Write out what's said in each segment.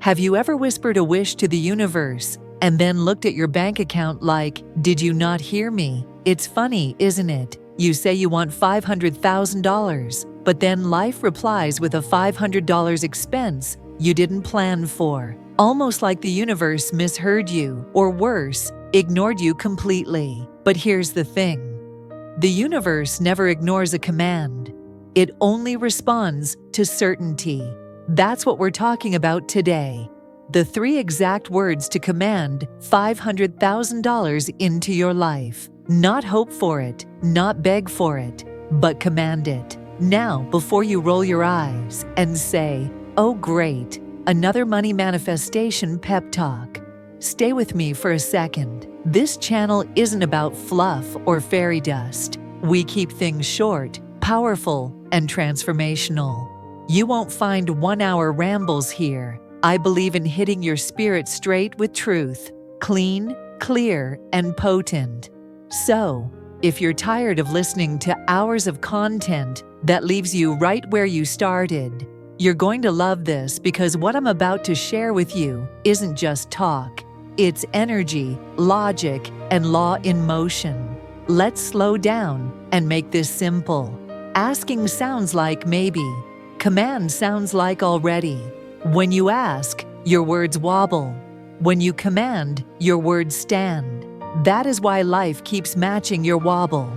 Have you ever whispered a wish to the universe and then looked at your bank account like, "Did you not hear me?" It's funny, isn't it? You say you want $500,000, but then life replies with a $500 expense you didn't plan for. Almost like the universe misheard you, or worse, ignored you completely. But here's the thing. The universe never ignores a command. It only responds to certainty. That's what we're talking about today. The 3 exact words to command $500,000 into your life. Not hope for it, not beg for it, but command it. Now, before you roll your eyes and say, "Oh great, another money manifestation pep talk," stay with me for a second. This channel isn't about fluff or fairy dust. We keep things short, powerful, and transformational. You won't find 1-hour rambles here. I believe in hitting your spirit straight with truth, clean, clear, and potent. So, if you're tired of listening to hours of content that leaves you right where you started, you're going to love this, because what I'm about to share with you isn't just talk. It's energy, logic, and law in motion. Let's slow down and make this simple. Asking sounds like maybe. Command sounds like already. When you ask, your words wobble. When you command, your words stand. That is why life keeps matching your wobble.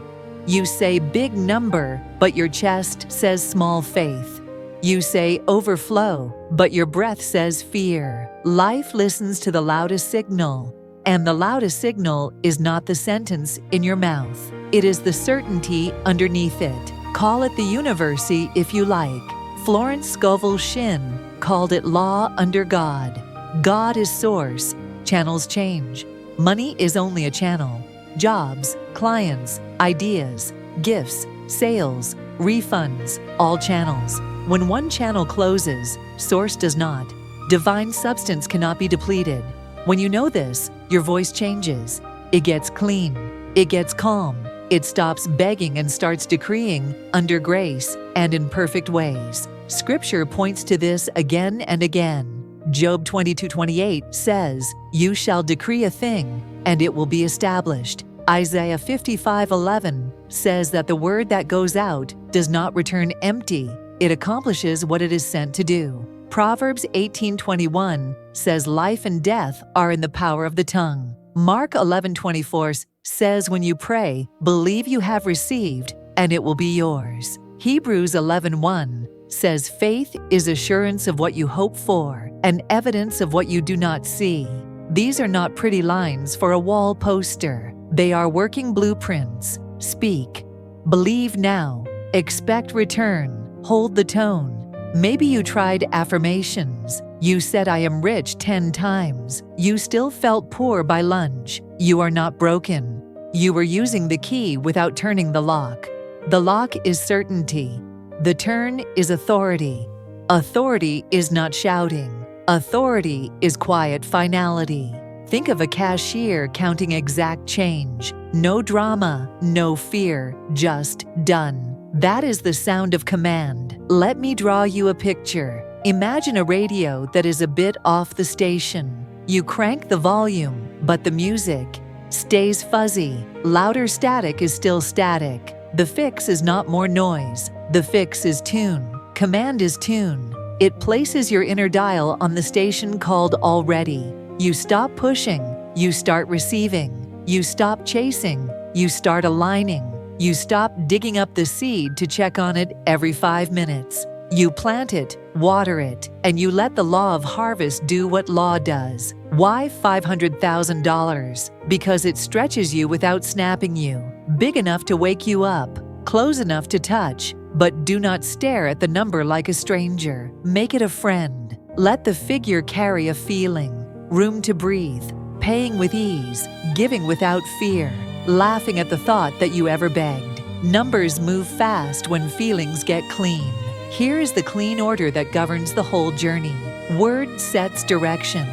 You say big number, but your chest says small faith. You say overflow, but your breath says fear. Life listens to the loudest signal, and the loudest signal is not the sentence in your mouth. It is the certainty underneath it. Call it the universe if you like. Florence Scovel Shinn called it law under God. God is source. Channels change. Money is only a channel. Jobs, clients, ideas, gifts, sales, refunds, all channels. When one channel closes, source does not. Divine substance cannot be depleted. When you know this, your voice changes. It gets clean. It gets calm. It stops begging and starts decreeing under grace and in perfect ways. Scripture points to this again and again. Job 22:28 says, "You shall decree a thing, and it will be established." Isaiah 55:11 says that the word that goes out does not return empty. It accomplishes what it is sent to do. Proverbs 18:21 says life and death are in the power of the tongue. Mark 11:24 says when you pray, believe you have received, and it will be yours. Hebrews 11:1 says faith is assurance of what you hope for and evidence of what you do not see. These are not pretty lines for a wall poster. They are working blueprints. Speak. Believe now. Expect return. Hold the tone. Maybe you tried affirmations. You said I am rich 10 times. You still felt poor by lunch. You are not broken. You were using the key without turning the lock. The lock is certainty. The turn is authority. Authority is not shouting. Authority is quiet finality. Think of a cashier counting exact change. No drama, no fear, just done. That is the sound of command. Let me draw you a picture. Imagine a radio that is a bit off the station. You crank the volume, but the music stays fuzzy. Louder static is still static. The fix is not more noise. The fix is tune. Command is tune. It places your inner dial on the station called already. You stop pushing. You start receiving. You stop chasing. You start aligning. You stop digging up the seed to check on it every 5 minutes. You plant it, water it, and you let the law of harvest do what law does. Why $500,000? Because it stretches you without snapping you. Big enough to wake you up. Close enough to touch. But do not stare at the number like a stranger. Make it a friend. Let the figure carry a feeling. Room to breathe. Paying with ease. Giving without fear. Laughing at the thought that you ever begged. Numbers move fast when feelings get clean. Here is the clean order that governs the whole journey. Word sets direction.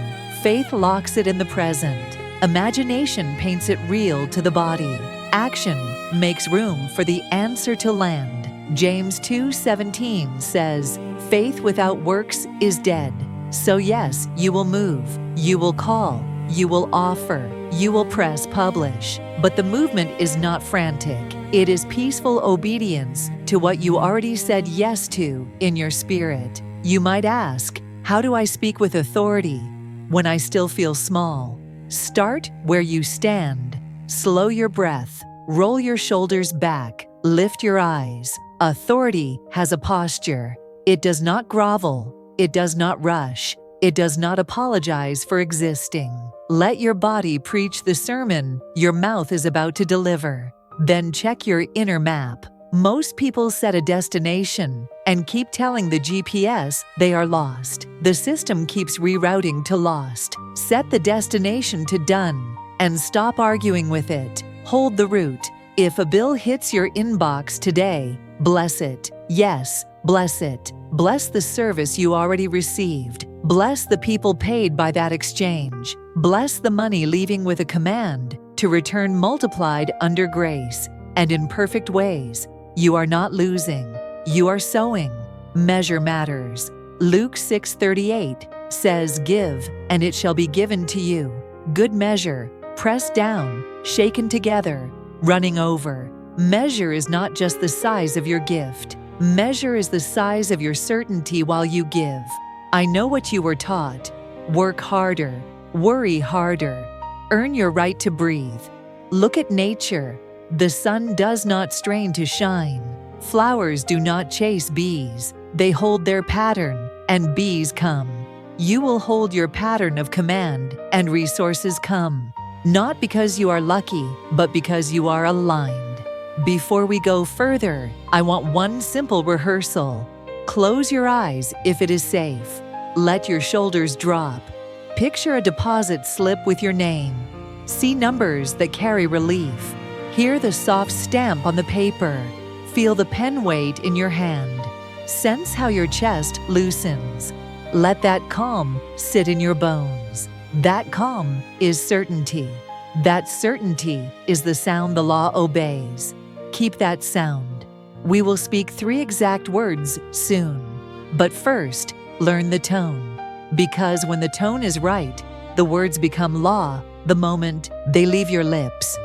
Faith locks it in the present. Imagination paints it real to the body. Action makes room for the answer to land. James 2:17 says, "Faith without works is dead." So yes, you will move, you will call, you will offer, you will press publish. But the movement is not frantic. It is peaceful obedience to what you already said yes to in your spirit. You might ask, how do I speak with authority when I still feel small? Start where you stand. Slow your breath. Roll your shoulders back. Lift your eyes. Authority has a posture. It does not grovel. It does not rush. It does not apologize for existing. Let your body preach the sermon your mouth is about to deliver. Then check your inner map. Most people set a destination and keep telling the GPS they are lost. The system keeps rerouting to lost. Set the destination to done and stop arguing with it. Hold the route. If a bill hits your inbox today, bless it. Yes, bless it. Bless the service you already received. Bless the people paid by that exchange. Bless the money leaving with a command to return multiplied under grace and in perfect ways. You are not losing. You are sowing. Measure matters. Luke 6:38 says, "Give, and it shall be given to you. Good measure, pressed down, shaken together, running over." Measure is not just the size of your gift. Measure is the size of your certainty while you give. I know what you were taught. Work harder. Worry harder. Earn your right to breathe. Look at nature. The sun does not strain to shine. Flowers do not chase bees. They hold their pattern, and bees come. You will hold your pattern of command, and resources come. Not because you are lucky, but because you are aligned. Before we go further, I want one simple rehearsal. Close your eyes if it is safe. Let your shoulders drop. Picture a deposit slip with your name. See numbers that carry relief. Hear the soft stamp on the paper. Feel the pen weight in your hand. Sense how your chest loosens. Let that calm sit in your bones. That calm is certainty. That certainty is the sound the law obeys. Keep that sound. We will speak 3 exact words soon. But first, learn the tone. Because when the tone is right, the words become law the moment they leave your lips.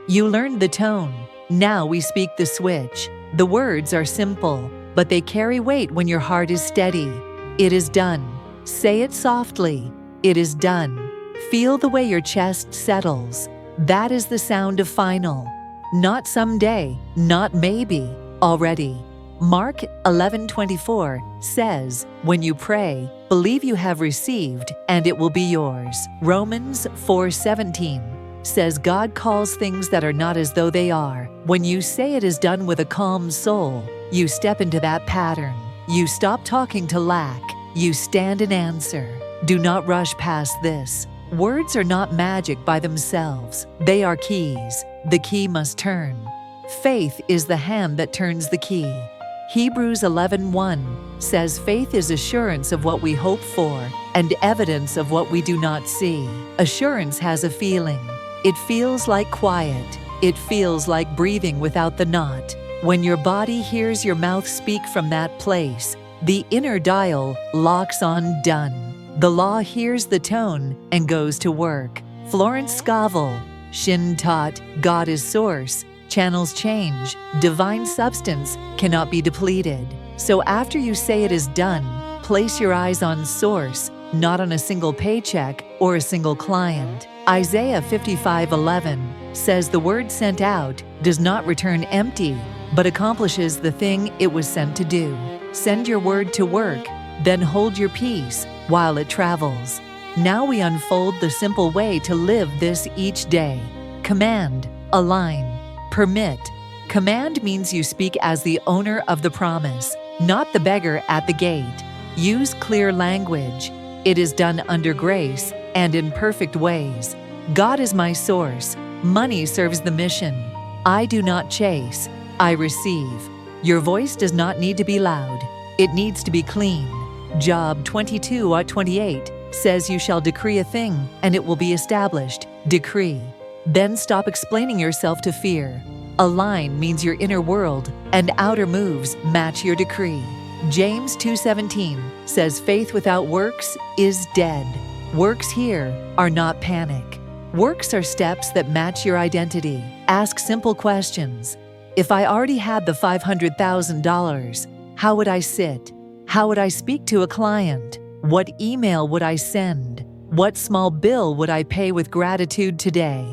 You learned the tone. Now we speak the switch. The words are simple, but they carry weight when your heart is steady. It is done. Say it softly. It is done. Feel the way your chest settles. That is the sound of final. Not someday, not maybe, already. Mark 11:24 says, "When you pray, believe you have received, and it will be yours." Romans 4:17 says God calls things that are not as though they are. When you say it is done with a calm soul, you step into that pattern. You stop talking to lack. You stand and answer. Do not rush past this. Words are not magic by themselves. They are keys. The key must turn. Faith is the hand that turns the key. Hebrews 11:1 says faith is assurance of what we hope for and evidence of what we do not see. Assurance has a feeling. It feels like quiet. It feels like breathing without the knot. When your body hears your mouth speak from that place, the inner dial locks on done. The law hears the tone and goes to work. Florence Scovel Shinn taught, God is source, channels change, divine substance cannot be depleted. So after you say it is done, place your eyes on source, not on a single paycheck or a single client. Isaiah 55:11 says the word sent out does not return empty, but accomplishes the thing it was sent to do. Send your word to work, then hold your peace while it travels. Now we unfold the simple way to live this each day. Command, align, permit. Command means you speak as the owner of the promise, not the beggar at the gate. Use clear language. It is done under grace and in perfect ways. God is my source. Money serves the mission. I do not chase. I receive. Your voice does not need to be loud. It needs to be clean. Job 22:28 says you shall decree a thing and it will be established. Decree. Then stop explaining yourself to fear. Align means your inner world and outer moves match your decree. James 2:17 says faith without works is dead. Works here are not panic. Works are steps that match your identity. Ask simple questions. If I already had the $500,000, how would I sit? How would I speak to a client? What email would I send? What small bill would I pay with gratitude today?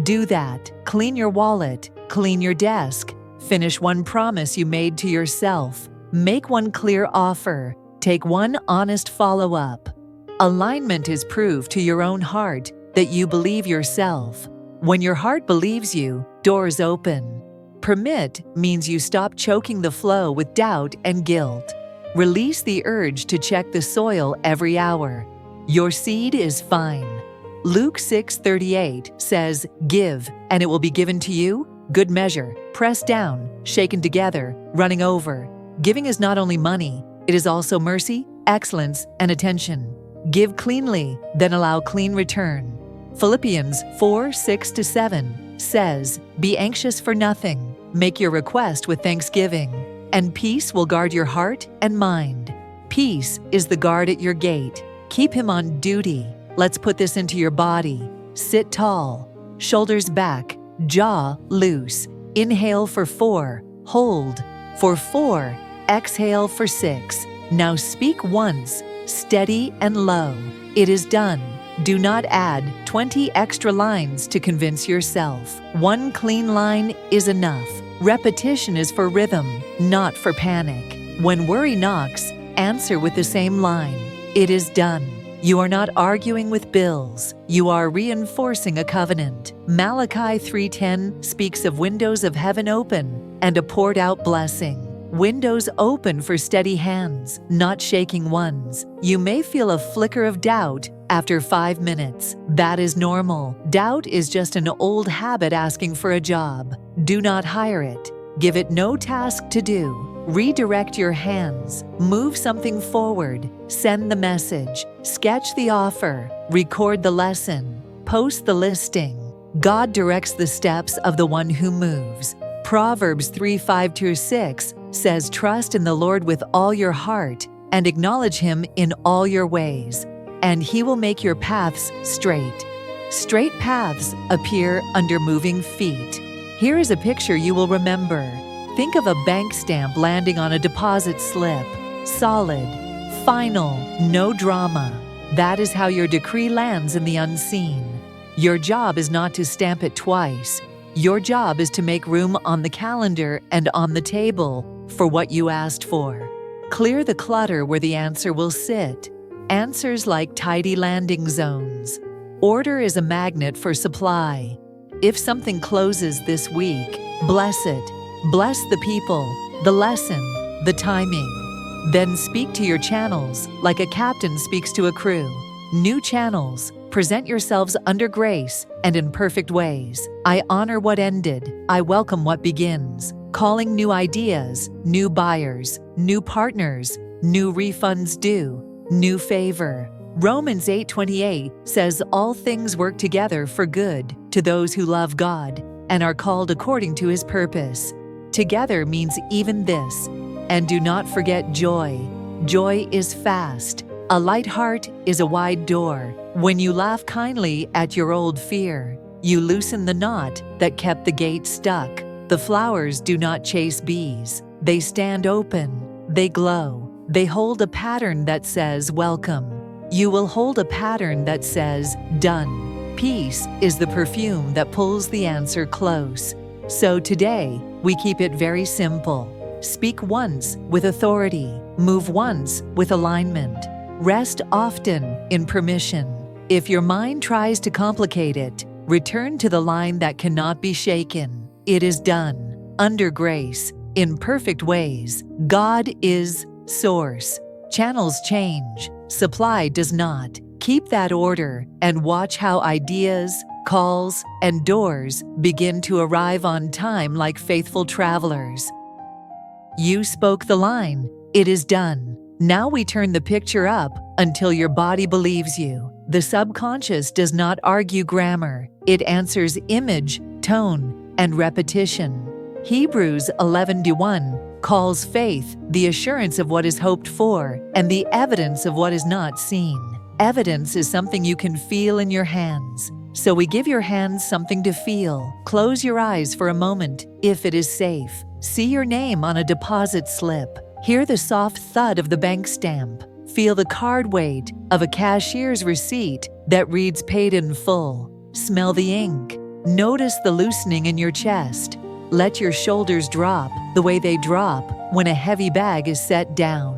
Do that. Clean your wallet. Clean your desk. Finish one promise you made to yourself. Make one clear offer. Take one honest follow-up. Alignment is proof to your own heart that you believe yourself. When your heart believes you, doors open. Permit means you stop choking the flow with doubt and guilt. Release the urge to check the soil every hour. Your seed is fine. Luke 6:38 says, "Give, and it will be given to you, good measure, pressed down, shaken together, running over." Giving is not only money, it is also mercy, excellence, and attention. Give cleanly, then allow clean return. Philippians 4:6-7 says, "Be anxious for nothing, make your request with thanksgiving, and peace will guard your heart and mind." Peace is the guard at your gate. Keep him on duty. Let's put this into your body. Sit tall, shoulders back, jaw loose. Inhale for 4, hold for 4, exhale for 6. Now speak once, steady and low. It is done. Do not add 20 extra lines to convince yourself. One clean line is enough. Repetition is for rhythm, not for panic. When worry knocks, answer with the same line. It is done. You are not arguing with bills. You are reinforcing a covenant. Malachi 3:10 speaks of windows of heaven open and a poured out blessing. Windows open for steady hands, not shaking ones. You may feel a flicker of doubt after 5 minutes. That is normal. Doubt is just an old habit asking for a job. Do not hire it. Give it no task to do. Redirect your hands. Move something forward. Send the message. Sketch the offer. Record the lesson. Post the listing. God directs the steps of the one who moves. Proverbs 3:5-6 says, "Trust in the Lord with all your heart and acknowledge him in all your ways, and he will make your paths straight." Straight paths appear under moving feet. Here is a picture you will remember. Think of a bank stamp landing on a deposit slip. Solid, final, no drama. That is how your decree lands in the unseen. Your job is not to stamp it twice. Your job is to make room on the calendar and on the table for what you asked for. Clear the clutter where the answer will sit. Answers like tidy landing zones. Order is a magnet for supply. If something closes this week, bless it. Bless the people, the lesson, the timing. Then speak to your channels like a captain speaks to a crew. New channels. Present yourselves under grace and in perfect ways. I honor what ended. I welcome what begins. Calling new ideas, new buyers, new partners, new refunds due, new favor. Romans 8:28 says all things work together for good to those who love God and are called according to his purpose. Together means even this. And do not forget joy. Joy is fast. A light heart is a wide door. When you laugh kindly at your old fear, you loosen the knot that kept the gate stuck. The flowers do not chase bees. They stand open. They glow. They hold a pattern that says welcome. You will hold a pattern that says done. Peace is the perfume that pulls the answer close. So today, we keep it very simple. Speak once with authority. Move once with alignment. Rest often in permission. If your mind tries to complicate it, return to the line that cannot be shaken. It is done. Under grace, in perfect ways. God is source. Channels change. Supply does not. Keep that order and watch how ideas, calls, and doors begin to arrive on time like faithful travelers. You spoke the line. It is done. Now we turn the picture up until your body believes you. The subconscious does not argue grammar. It answers image, tone, and repetition. Hebrews 11:1 calls faith the assurance of what is hoped for and the evidence of what is not seen. Evidence is something you can feel in your hands. So we give your hands something to feel. Close your eyes for a moment, if it is safe. See your name on a deposit slip. Hear the soft thud of the bank stamp. Feel the card weight of a cashier's receipt that reads paid in full. Smell the ink. Notice the loosening in your chest. Let your shoulders drop the way they drop when a heavy bag is set down.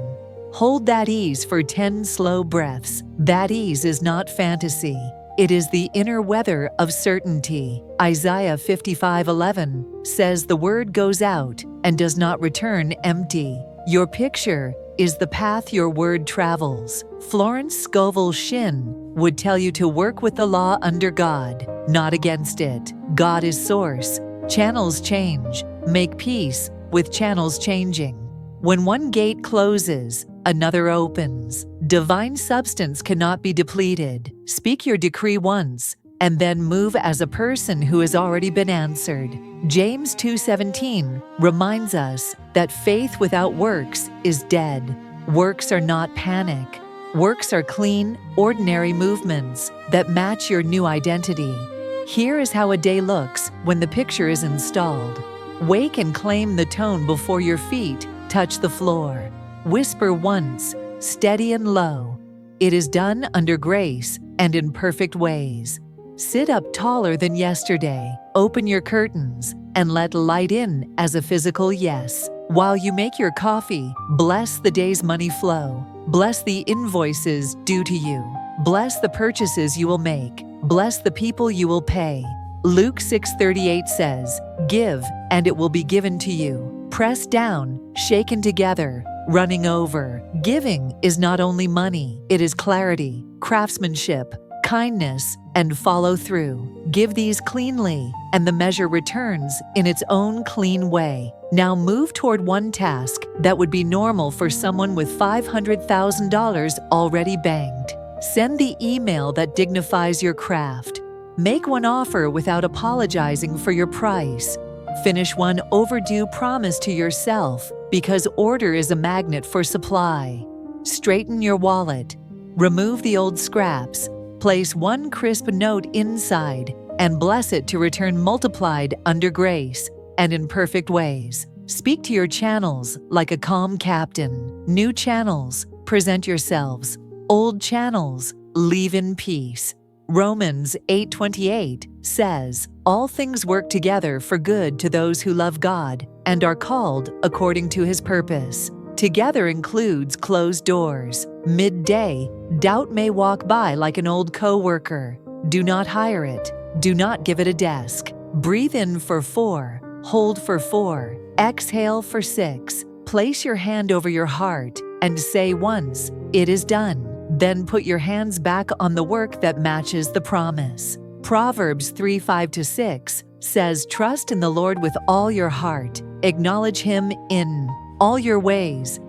Hold that ease for 10 slow breaths. That ease is not fantasy. It is the inner weather of certainty. Isaiah 55:11 says the word goes out and does not return empty. Your picture is the path your word travels. Florence Scovel Shinn would tell you to work with the law under God, not against it. God is source. Channels change. Make peace with channels changing. When one gate closes, another opens. Divine substance cannot be depleted. Speak your decree once, and then move as a person who has already been answered. James 2:17 reminds us that faith without works is dead. Works are not panic. Works are clean, ordinary movements that match your new identity. Here is how a day looks when the picture is installed. Wake and claim the tone before your feet touch the floor. Whisper once, steady and low. It is done under grace and in perfect ways. Sit up taller than yesterday. Open your curtains and let light in as a physical yes. While you make your coffee, bless the day's money flow. Bless the invoices due to you. Bless the purchases you will make. Bless the people you will pay. Luke 6:38 says, "Give, and it will be given to you. Pressed down, shaken together, running over." Giving is not only money, it is clarity, craftsmanship, kindness, and follow through. Give these cleanly, and the measure returns in its own clean way. Now move toward one task that would be normal for someone with $500,000 already banked. Send the email that dignifies your craft. Make one offer without apologizing for your price. Finish one overdue promise to yourself because order is a magnet for supply. Straighten your wallet. Remove the old scraps. Place one crisp note inside and bless it to return multiplied under grace and in perfect ways. Speak to your channels like a calm captain. New channels, present yourselves. Old channels, leave in peace. Romans 8:28 says, "All things work together for good to those who love God and are called according to His purpose." Together includes closed doors. Midday, doubt may walk by like an old coworker. Do not hire it. Do not give it a desk. Breathe in for 4. Hold for 4. Exhale for 6. Place your hand over your heart and say once, "It is done." Then put your hands back on the work that matches the promise. Proverbs 3:5-6 says, "Trust in the Lord with all your heart. Acknowledge Him in all your ways,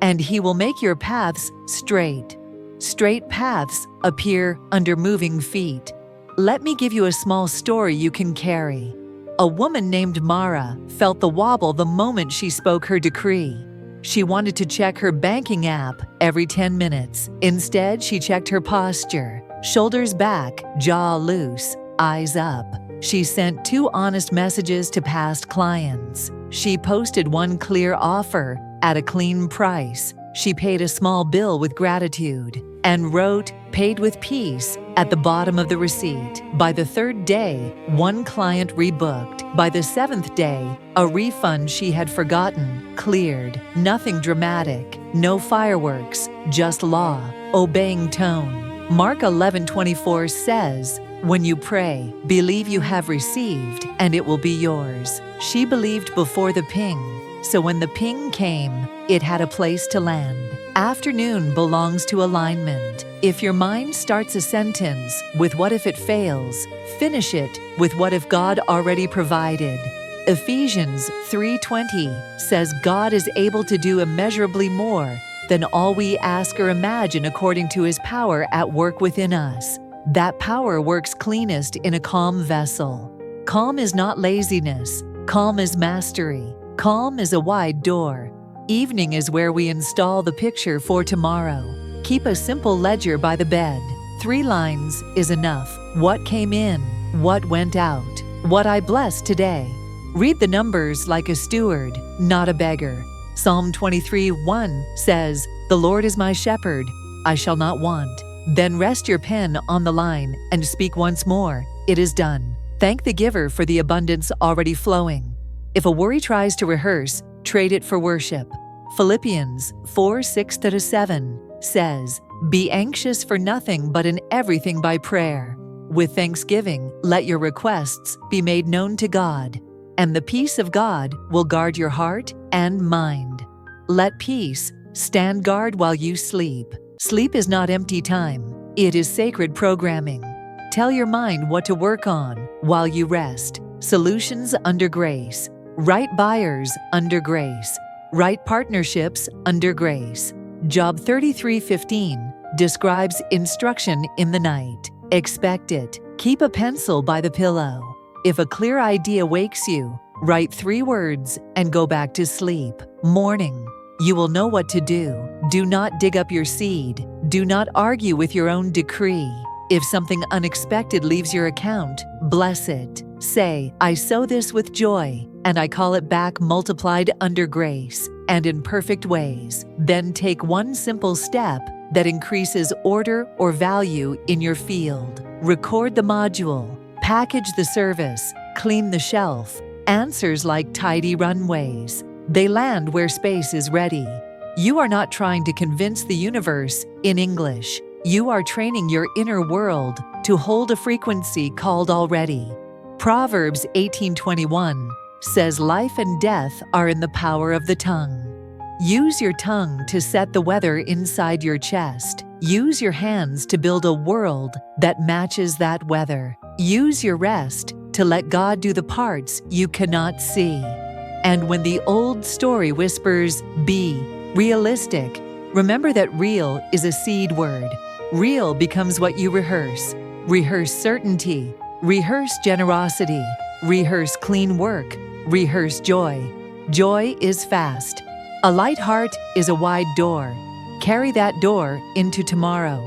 and He will make your paths straight." Straight paths appear under moving feet. Let me give you a small story you can carry. A woman named Mara felt the wobble the moment she spoke her decree. She wanted to check her banking app every 10 minutes. Instead, she checked her posture. Shoulders back, jaw loose, eyes up. She sent 2 honest messages to past clients. She posted one clear offer at a clean price. She paid a small bill with gratitude and wrote, "Paid with peace," at the bottom of the receipt. By the 3rd day, one client rebooked. By the 7th day, a refund she had forgotten cleared. Nothing dramatic, no fireworks, just law, obeying tone. Mark 11:24 says, "When you pray, believe you have received, and it will be yours." She believed before the ping, so when the ping came, it had a place to land. Afternoon belongs to alignment. If your mind starts a sentence with "what if it fails," finish it with "what if God already provided." Ephesians 3:20 says God is able to do immeasurably more than all we ask or imagine according to His power at work within us. That power works cleanest in a calm vessel. Calm is not laziness. Calm is mastery. Calm is a wide door. Evening is where we install the picture for tomorrow. Keep a simple ledger by the bed. 3 lines is enough. What came in? What went out? What I blessed today? Read the numbers like a steward, not a beggar. Psalm 23:1 says, "The Lord is my shepherd, I shall not want." Then rest your pen on the line and speak once more, "It is done." Thank the giver for the abundance already flowing. If a worry tries to rehearse, trade it for worship. Philippians 4:6-7 says, "Be anxious for nothing but in everything by prayer. With thanksgiving, let your requests be made known to God, and the peace of God will guard your heart and mind." Let peace stand guard while you sleep. Sleep is not empty time. It is sacred programming. Tell your mind what to work on while you rest. Solutions under grace. Right buyers under grace. Right partnerships under grace. Job 33:15 describes instruction in the night. Expect it. Keep a pencil by the pillow. If a clear idea wakes you, write 3 words and go back to sleep. Morning. You will know what to do. Do not dig up your seed. Do not argue with your own decree. If something unexpected leaves your account, bless it. Say, "I sow this with joy, and I call it back multiplied under grace and in perfect ways." Then take one simple step that increases order or value in your field. Record the module, package the service, clean the shelf. Answers like tidy runways. They land where space is ready. You are not trying to convince the universe in English. You are training your inner world to hold a frequency called already. Proverbs 18:21 says life and death are in the power of the tongue. Use your tongue to set the weather inside your chest. Use your hands to build a world that matches that weather. Use your rest to let God do the parts you cannot see. And when the old story whispers, "Be realistic," remember that real is a seed word. Real becomes what you rehearse. Rehearse certainty. Rehearse generosity. Rehearse clean work. Rehearse joy. Joy is fast. A light heart is a wide door. Carry that door into tomorrow.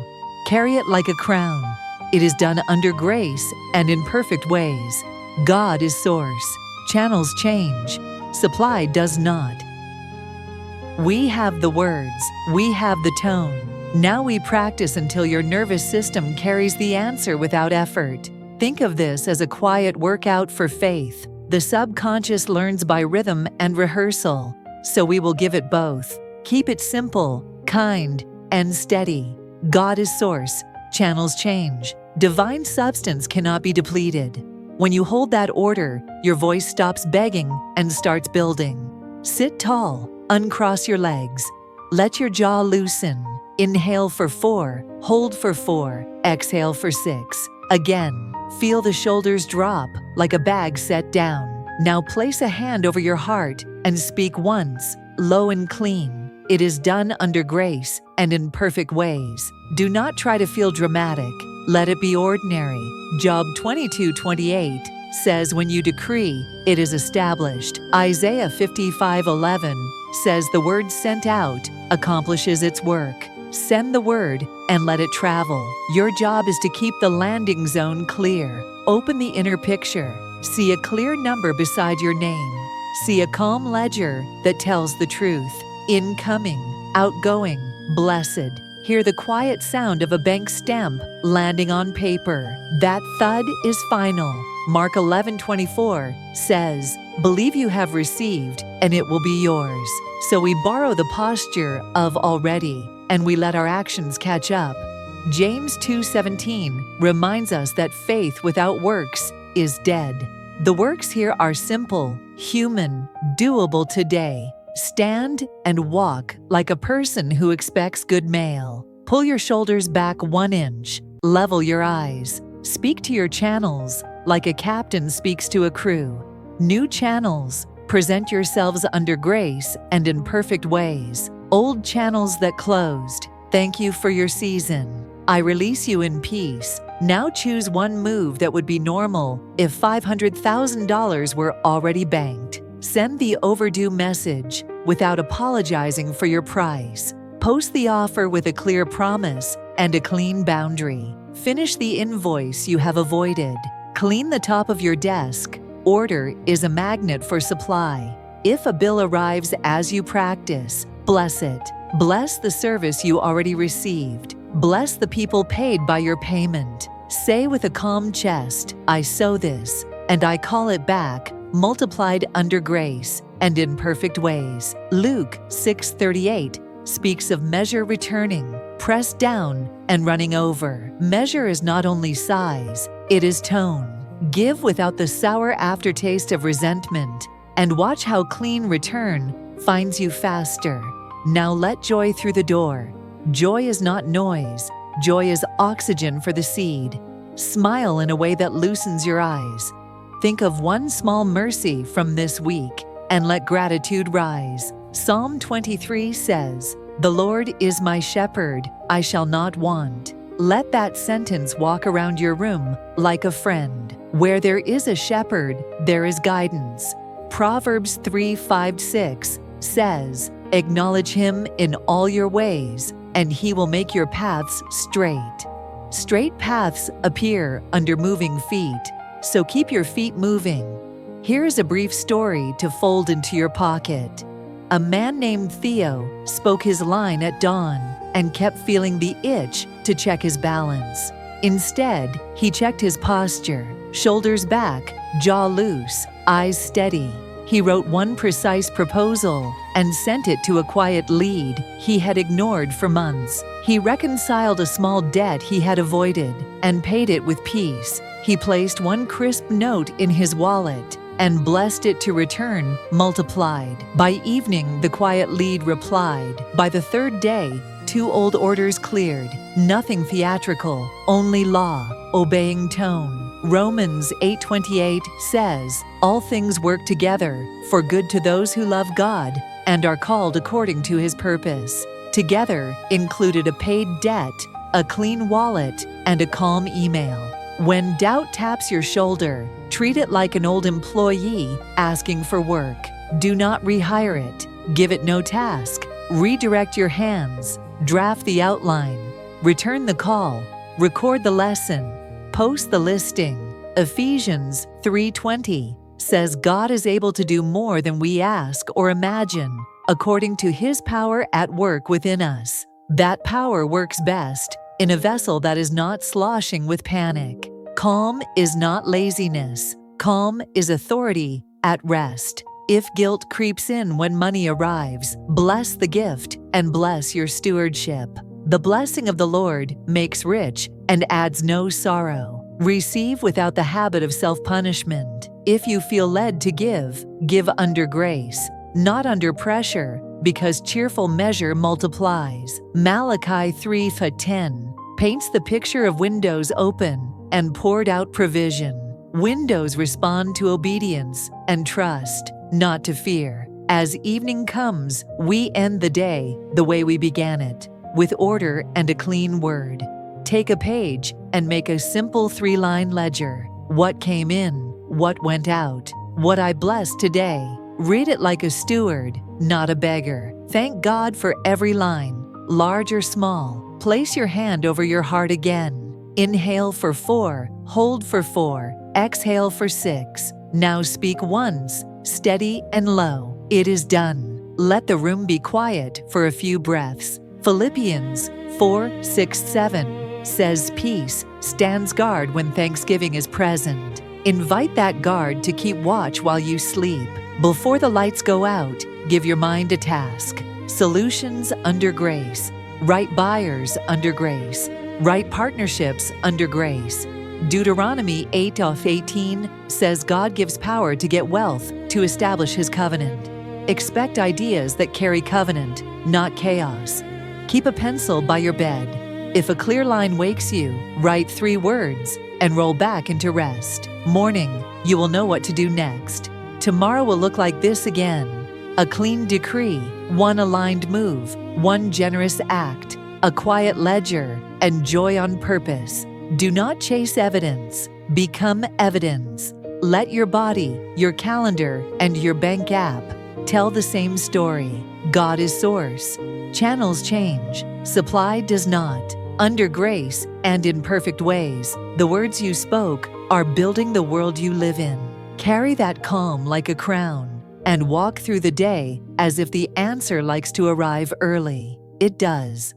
Carry it like a crown. It is done under grace and in perfect ways. God is source. Channels change. Supply does not. We have the words. We have the tone. Now we practice until your nervous system carries the answer without effort. Think of this as a quiet workout for faith. The subconscious learns by rhythm and rehearsal, so we will give it both. Keep it simple, kind, and steady. God is source. Channels change. Divine substance cannot be depleted. When you hold that order, your voice stops begging and starts building. Sit tall. Uncross your legs. Let your jaw loosen. Inhale for 4. Hold for 4. Exhale for 6. Again. Feel the shoulders drop like a bag set down. Now place a hand over your heart and speak once, low and clean. It is done under grace and in perfect ways. Do not try to feel dramatic. Let it be ordinary. Job 22:28 says when you decree, it is established. Isaiah 55:11 says the word sent out accomplishes its work. Send the word and let it travel. Your job is to keep the landing zone clear. Open the inner picture. See a clear number beside your name. See a calm ledger that tells the truth. Incoming, outgoing, blessed. Hear the quiet sound of a bank stamp landing on paper. That thud is final. Mark 11:24 says, "Believe you have received, and it will be yours." So we borrow the posture of already, and we let our actions catch up. James 2:17 reminds us that faith without works is dead. The works here are simple, human, doable today. Stand and walk like a person who expects good mail. Pull your shoulders back 1 inch. Level your eyes. Speak to your channels like a captain speaks to a crew. New channels. Present yourselves under grace and in perfect ways. Old channels that closed. Thank you for your season. I release you in peace. Now choose one move that would be normal if $500,000 were already banked. Send the overdue message without apologizing for your price. Post the offer with a clear promise and a clean boundary. Finish the invoice you have avoided. Clean the top of your desk. Order is a magnet for supply. If a bill arrives as you practice, bless it. Bless the service you already received. Bless the people paid by your payment. Say with a calm chest, I sow this, and I call it back, multiplied under grace and in perfect ways. Luke 6:38 speaks of measure returning, pressed down and running over. Measure is not only size, it is tone. Give without the sour aftertaste of resentment, and watch how clean return finds you faster. Now let joy through the door. Joy is not noise. Joy is oxygen for the seed. Smile in a way that loosens your eyes. Think of one small mercy from this week and let gratitude rise. Psalm 23 says, "The Lord is my shepherd, I shall not want." Let that sentence walk around your room like a friend. Where there is a shepherd, there is guidance. Proverbs 3:5-6 says, "Acknowledge him in all your ways, and he will make your paths straight." Straight paths appear under moving feet, so keep your feet moving. Here's a brief story to fold into your pocket. A man named Theo spoke his line at dawn and kept feeling the itch to check his balance. Instead, he checked his posture, shoulders back, jaw loose, eyes steady. He wrote one precise proposal and sent it to a quiet lead he had ignored for months. He reconciled a small debt he had avoided and paid it with peace. He placed one crisp note in his wallet and blessed it to return multiplied. By evening, the quiet lead replied. By the third day, 2 old orders cleared. Nothing theatrical, only law, obeying tone. Romans 8:28 says, "All things work together for good to those who love God and are called according to his purpose." Together included a paid debt, a clean wallet, and a calm email. When doubt taps your shoulder, treat it like an old employee asking for work. Do not rehire it. Give it no task. Redirect your hands. Draft the outline. Return the call. Record the lesson. Post the listing. Ephesians 3:20 says God is able to do more than we ask or imagine, according to his power at work within us. That power works best in a vessel that is not sloshing with panic. Calm is not laziness. Calm is authority at rest. If guilt creeps in when money arrives, bless the gift and bless your stewardship. The blessing of the Lord makes rich and adds no sorrow. Receive without the habit of self-punishment. If you feel led to give under grace, not under pressure, because cheerful measure multiplies. Malachi 3:10 paints the picture of windows open and poured out provision. Windows respond to obedience and trust, not to fear. As evening comes, we end the day the way we began it, with order and a clean word. Take a page and make a simple 3-line ledger. What came in, what went out, what I blessed today. Read it like a steward, not a beggar. Thank God for every line, large or small. Place your hand over your heart again. Inhale for 4, hold for 4, exhale for 6. Now speak once, steady and low. It is done. Let the room be quiet for a few breaths. Philippians 4:6-7 says peace stands guard when thanksgiving is present. Invite that guard to keep watch while you sleep. Before the lights go out, give your mind a task. Solutions under grace. Right buyers under grace. Right partnerships under grace. Deuteronomy 8:18 says God gives power to get wealth to establish his covenant. Expect ideas that carry covenant, not chaos. Keep a pencil by your bed. If a clear line wakes you, write 3 words and roll back into rest. Morning, you will know what to do next. Tomorrow will look like this again. A clean decree, 1 aligned move, 1 generous act, a quiet ledger, and joy on purpose. Do not chase evidence. Become evidence. Let your body, your calendar, and your bank app tell the same story. God is source. Channels change. Supply does not. Under grace and in perfect ways, the words you spoke are building the world you live in. Carry that calm like a crown and walk through the day as if the answer likes to arrive early. It does.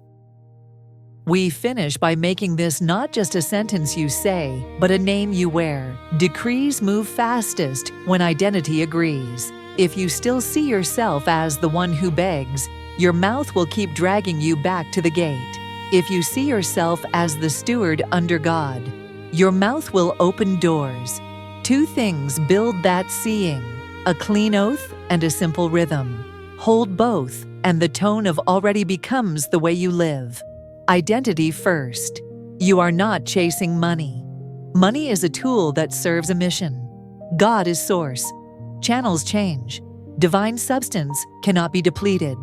We finish by making this not just a sentence you say, but a name you wear. Decrees move fastest when identity agrees. If you still see yourself as the one who begs, your mouth will keep dragging you back to the gate. If you see yourself as the steward under God, your mouth will open doors. Two things build that seeing: a clean oath and a simple rhythm. Hold both, and the tone of already becomes the way you live. Identity first. You are not chasing money. Money is a tool that serves a mission. God is source. Channels change. Divine substance cannot be depleted.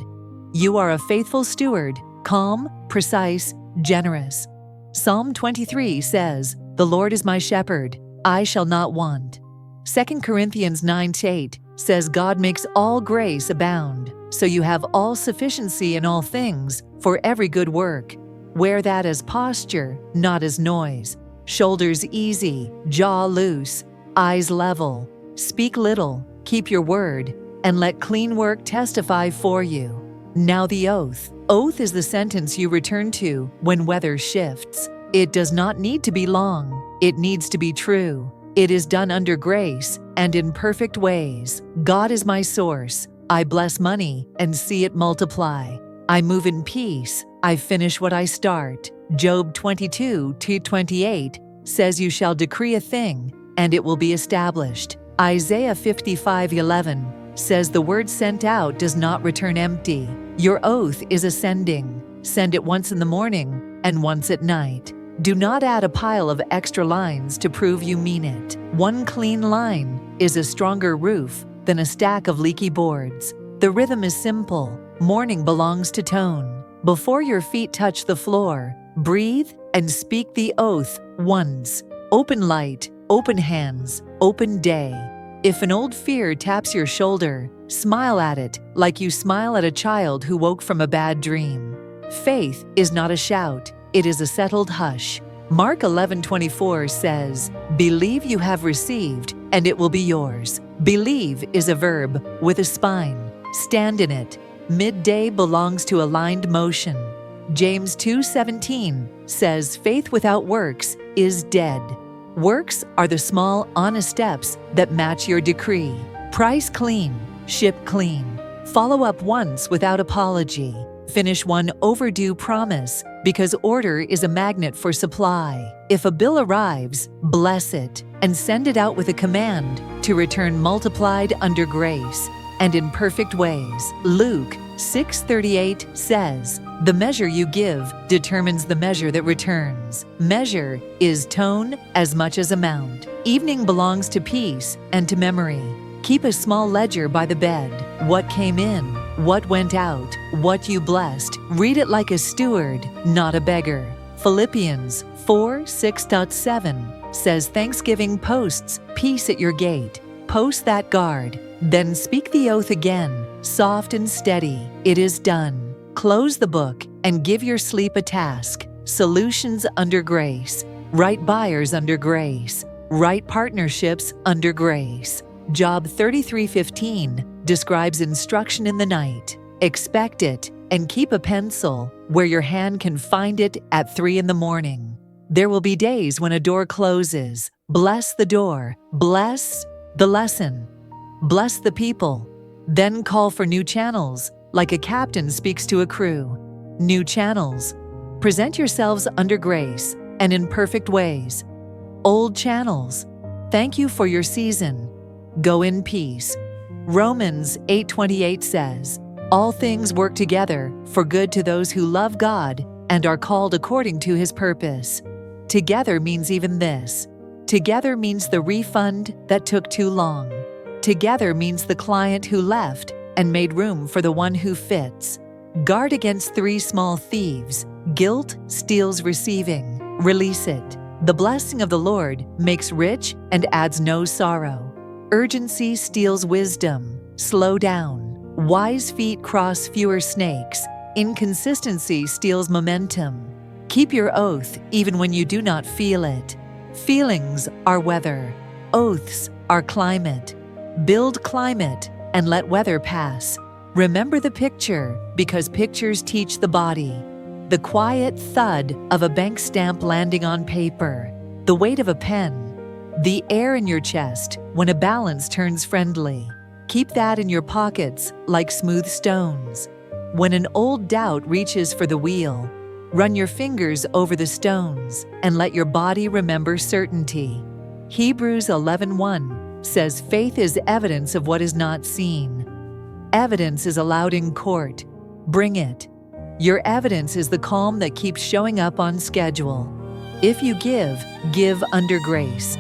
You are a faithful steward, calm, precise, generous. Psalm 23 says, "The Lord is my shepherd, I shall not want." 2 Corinthians 9:8 says God makes all grace abound, so you have all sufficiency in all things for every good work. Wear that as posture, not as noise. Shoulders easy, jaw loose, eyes level. Speak little, keep your word, and let clean work testify for you. Now the oath. Oath is the sentence you return to when weather shifts. It does not need to be long. It needs to be true. It is done under grace and in perfect ways. God is my source. I bless money and see it multiply. I move in peace. I finish what I start. Job 22:28 says you shall decree a thing, and it will be established. Isaiah 55:11 says the word sent out does not return empty. Your oath is ascending. Send it once in the morning and once at night. Do not add a pile of extra lines to prove you mean it. One clean line is a stronger roof than a stack of leaky boards. The rhythm is simple. Morning belongs to tone. Before your feet touch the floor, breathe and speak the oath once. Open light, open hands, open day. If an old fear taps your shoulder, smile at it like you smile at a child who woke from a bad dream. Faith is not a shout, it is a settled hush. Mark 11:24 says, "Believe you have received, and it will be yours." Believe is a verb with a spine. Stand in it. Midday belongs to aligned motion. James 2:17 says, "Faith without works is dead." Works are the small, honest steps that match your decree. Price clean, ship clean. Follow up once without apology. Finish one overdue promise, because order is a magnet for supply. If a bill arrives, bless it and send it out with a command to return multiplied under grace and in perfect ways. Luke 6:38 says, "The measure you give determines the measure that returns." Measure is tone as much as amount. Evening belongs to peace and to memory. Keep a small ledger by the bed. What came in, what went out, what you blessed. Read it like a steward, not a beggar. Philippians 4:6.7 says, "Thanksgiving posts peace at your gate." Post that guard. Then speak the oath again, soft and steady. It is done. Close the book and give your sleep a task. Solutions under grace. Right buyers under grace. Right partnerships under grace. Job 33:15 describes instruction in the night. Expect it and keep a pencil where your hand can find it at 3 in the morning. There will be days when a door closes. Bless the door. Bless the lesson. Bless the people. Then call for new channels, like a captain speaks to a crew. New channels. Present yourselves under grace and in perfect ways. Old channels. Thank you for your season. Go in peace. Romans 8:28 says, "All things work together for good to those who love God and are called according to His purpose." Together means even this. Together means the refund that took too long. Together means the client who left and made room for the one who fits. Guard against 3 small thieves. Guilt steals receiving. Release it. The blessing of the Lord makes rich and adds no sorrow. Urgency steals wisdom. Slow down. Wise feet cross fewer snakes. Inconsistency steals momentum. Keep your oath even when you do not feel it. Feelings are weather. Oaths are climate. Build climate and let weather pass. Remember the picture, because pictures teach the body. The quiet thud of a bank stamp landing on paper. The weight of a pen. The air in your chest when a balance turns friendly. Keep that in your pockets like smooth stones. When an old doubt reaches for the wheel, run your fingers over the stones and let your body remember certainty. Hebrews 11:1 says faith is evidence of what is not seen. Evidence is allowed in court. Bring it. Your evidence is the calm that keeps showing up on schedule. If you give under grace.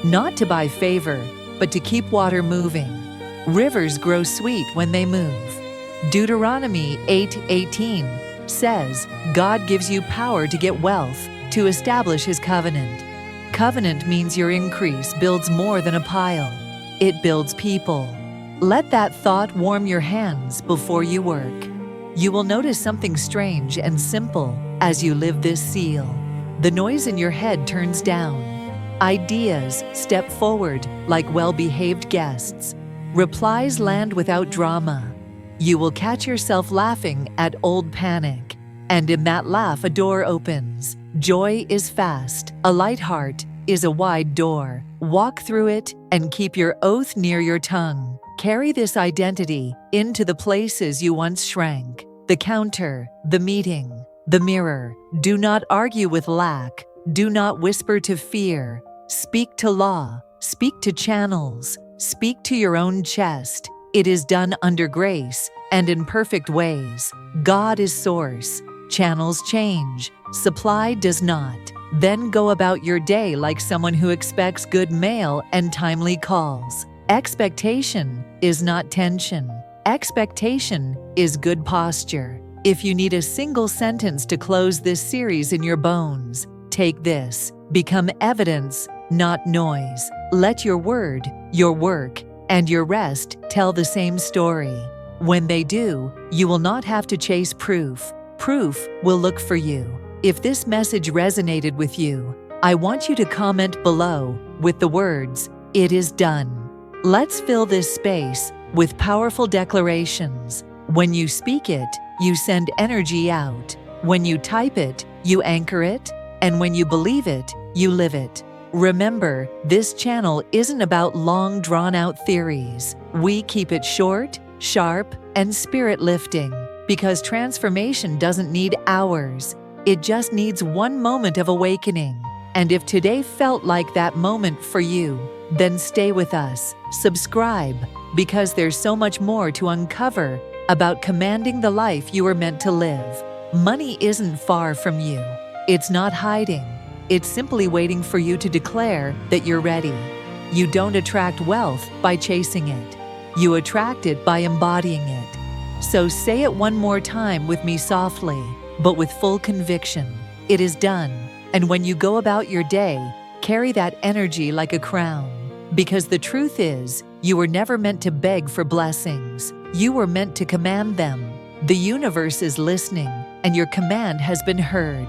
Not to buy favor, but to keep water moving. Rivers grow sweet when they move. Deuteronomy 8:18 says, God gives you power to get wealth, to establish His covenant. Covenant means your increase builds more than a pile. It builds people. Let that thought warm your hands before you work. You will notice something strange and simple as you live this seal. The noise in your head turns down. Ideas step forward like well-behaved guests. Replies land without drama. You will catch yourself laughing at old panic. And in that laugh, a door opens. Joy is fast. A light heart is a wide door. Walk through it and keep your oath near your tongue. Carry this identity into the places you once shrank. The counter, the meeting, the mirror. Do not argue with lack. Do not whisper to fear. Speak to law. Speak to channels. Speak to your own chest. It is done under grace and in perfect ways. God is source. Channels change. Supply does not. Then go about your day like someone who expects good mail and timely calls. Expectation is not tension. Expectation is good posture. If you need a single sentence to close this series in your bones, take this. Become evidence, not noise. Let your word, your work, and your rest tell the same story. When they do, you will not have to chase proof. Proof will look for you. If this message resonated with you, I want you to comment below with the words, "It is done." Let's fill this space with powerful declarations. When you speak it, you send energy out. When you type it, you anchor it. And when you believe it, you live it. Remember, this channel isn't about long, drawn-out theories. We keep it short, sharp, and spirit-lifting, because transformation doesn't need hours. It just needs one moment of awakening. And if today felt like that moment for you, then stay with us. Subscribe, because there's so much more to uncover about commanding the life you were meant to live. Money isn't far from you. It's not hiding. It's simply waiting for you to declare that you're ready. You don't attract wealth by chasing it. You attract it by embodying it. So say it one more time with me softly, but with full conviction. It is done. And when you go about your day, carry that energy like a crown. Because the truth is, you were never meant to beg for blessings. You were meant to command them. The universe is listening, and your command has been heard.